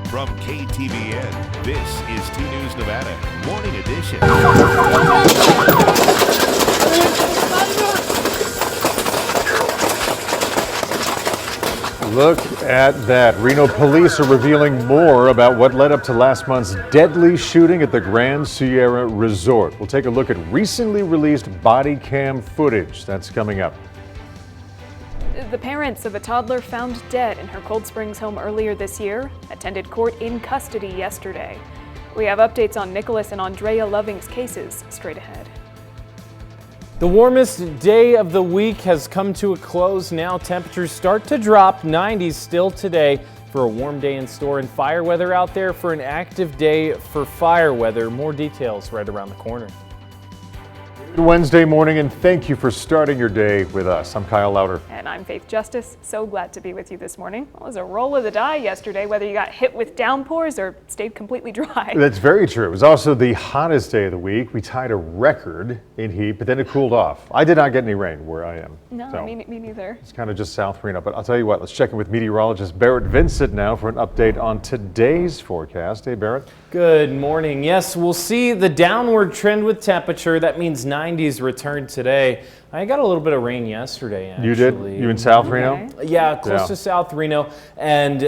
From KTVN, this is 2 News Nevada, Morning Edition. Look at that. Reno police are revealing more about what led up to last month's deadly shooting at the Grand Sierra Resort. We'll take a look at recently released body cam footage. That's coming up. The parents of a toddler found dead in her Cold Springs home earlier this year attended court in custody yesterday. We have updates on Nicholas and Andrea Loving's cases straight ahead. The warmest day of the week has come to a close now. Temperatures start to drop, 90s still today for a warm day in store, and fire weather out there for an active day for fire weather. More details right around the corner. Good Wednesday morning, and thank you for starting your day with us. I'm Kyle Lauder. And I'm Faith Justice. So glad to be with you this morning. It was a roll of the die yesterday, whether you got hit with downpours or stayed completely dry. That's very true. It was also the hottest day of the week. We tied a record in heat, but then it cooled off. I did not get any rain where I am. No, so me neither. It's kind of just South Reno. But I'll tell you what, let's check in with meteorologist Barrett Vincent now for an update on today's forecast. Hey, Barrett. Good morning. Yes, we'll see the downward trend with temperature. That means 90s return today. I got a little bit of rain yesterday, actually. You did? You in South Reno? Yeah, close to South Reno. And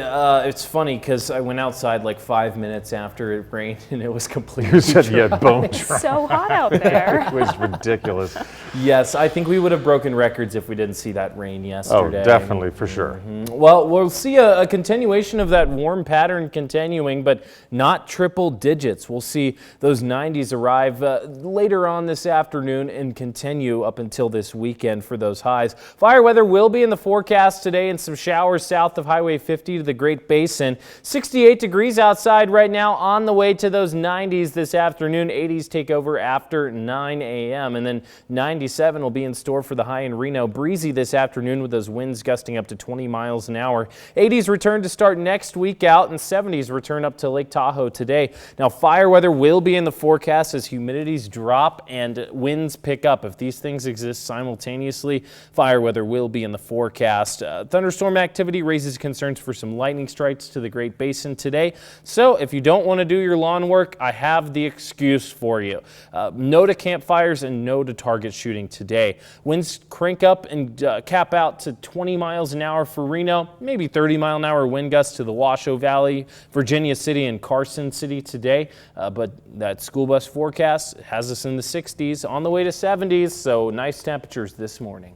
it's funny because I went outside like 5 minutes after it rained and it was completely You said dry. you had bone It's dry. so hot out there. It was ridiculous. Yes, I think we would have broken records if we didn't see that rain yesterday. Oh, definitely, for sure. Well, we'll see a continuation of that warm pattern continuing, but not triple digits. We'll see those 90s arrive later on this afternoon and continue up until this weekend for those highs. Fire weather will be in the forecast today and some showers south of Highway 50 to the Great Basin. 68 degrees outside right now, on the way to those 90s this afternoon. 80s take over after 9 a.m. and then 97 will be in store for the high in Reno. Breezy this afternoon with those winds gusting up to 20 miles an hour. 80s return to start next week out and 70s return up to Lake Tahoe today. Now fire weather will be in the forecast as humidities drop and winds pick up. If these things exist simultaneously, fire weather will be in the forecast. Thunderstorm activity raises concerns for some lightning strikes to the Great Basin today. So if you don't want to do your lawn work, I have the excuse for you. No to campfires and no to target shooting today. Winds crank up and cap out to 20 miles an hour for Reno, maybe 30-mile-an-hour wind gusts to the Washoe Valley, Virginia City, and Carson City today. But that school bus forecast has us in the 60s, on the way to 70s, so nice temperatures this morning.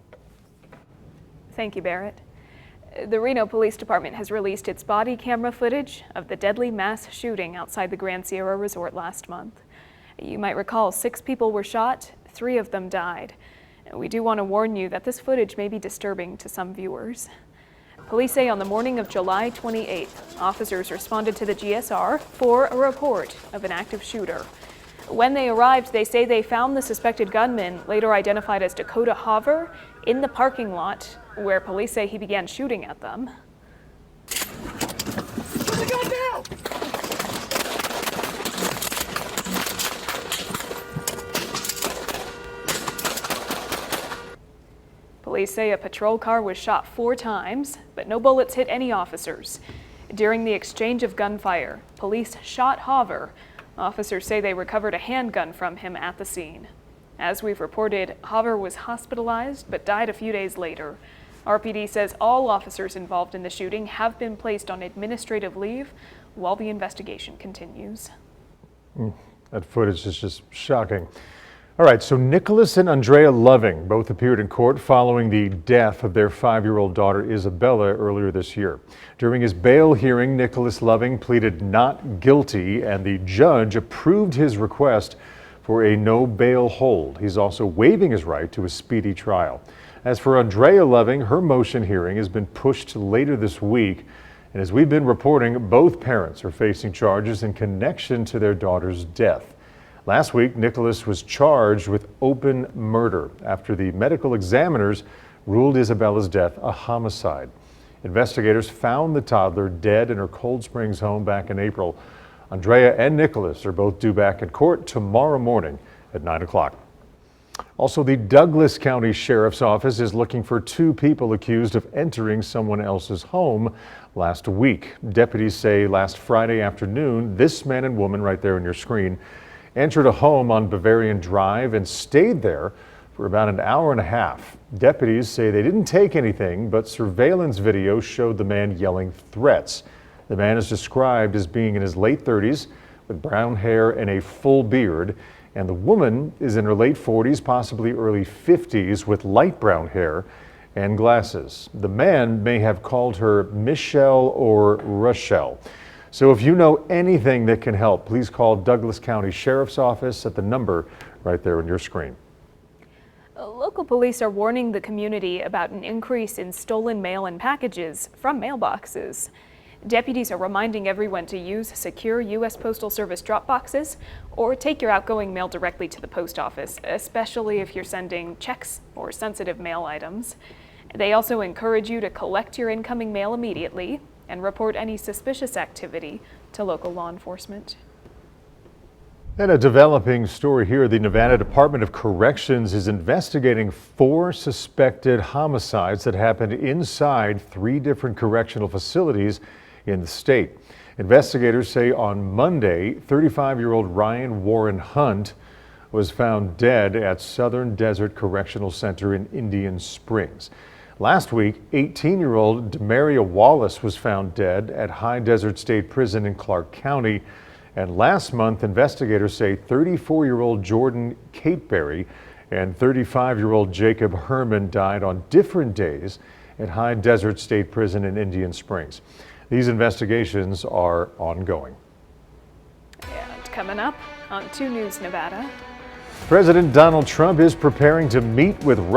Thank you, Barrett. The Reno Police Department has released its body camera footage of the deadly mass shooting outside the Grand Sierra Resort last month. You might recall 6 people were shot, 3 of them died. We do want to warn you that this footage may be disturbing to some viewers. Police say on the morning of July 28th, officers responded to the GSR for a report of an active shooter. When they arrived, they say they found the suspected gunman, later identified as Dakota Hover, in the parking lot, where police say he began shooting at them. Put the gun down! Police say a patrol car was shot 4 times, but no bullets hit any officers. During the exchange of gunfire, police shot Hover. Officers say they recovered a handgun from him at the scene. As we've reported, Hover was hospitalized but died a few days later. RPD says all officers involved in the shooting have been placed on administrative leave while the investigation continues. That footage is just shocking. All right, so Nicholas and Andrea Loving both appeared in court following the death of their 5-year-old daughter Isabella earlier this year. During his bail hearing, Nicholas Loving pleaded not guilty, and the judge approved his request for a no bail hold. He's also waiving his right to a speedy trial. As for Andrea Loving, her motion hearing has been pushed to later this week. And as we've been reporting, both parents are facing charges in connection to their daughter's death. Last week, Nicholas was charged with open murder after the medical examiners ruled Isabella's death a homicide. Investigators found the toddler dead in her Cold Springs home back in April. Andrea and Nicholas are both due back in court tomorrow morning at 9 o'clock. Also, the Douglas County Sheriff's Office is looking for 2 people accused of entering someone else's home last week. Deputies say last Friday afternoon, this man and woman right there on your screen entered a home on Bavarian Drive and stayed there for about an hour and a half. Deputies say they didn't take anything, but surveillance video showed the man yelling threats. The man is described as being in his late 30s with brown hair and a full beard, and the woman is in her late 40s, possibly early 50s, with light brown hair and glasses. The man may have called her Michelle or Rochelle. So if you know anything that can help, please call Douglas County Sheriff's Office at the number right there on your screen. Local police are warning the community about an increase in stolen mail and packages from mailboxes. Deputies are reminding everyone to use secure U.S. Postal Service drop boxes or take your outgoing mail directly to the post office, especially if you're sending checks or sensitive mail items. They also encourage you to collect your incoming mail immediately and report any suspicious activity to local law enforcement. And a developing story here. The Nevada Department of Corrections is investigating 4 suspected homicides that happened inside 3 different correctional facilities in the state. Investigators say on Monday, 35-year-old Ryan Warren Hunt was found dead at Southern Desert Correctional Center in Indian Springs. Last week, 18-year-old Demaria Wallace was found dead at High Desert State Prison in Clark County. And last month, investigators say 34-year-old Jordan Cateberry and 35-year-old Jacob Herman died on different days at High Desert State Prison in Indian Springs. These investigations are ongoing. And coming up on 2 News Nevada. President Donald Trump is preparing to meet with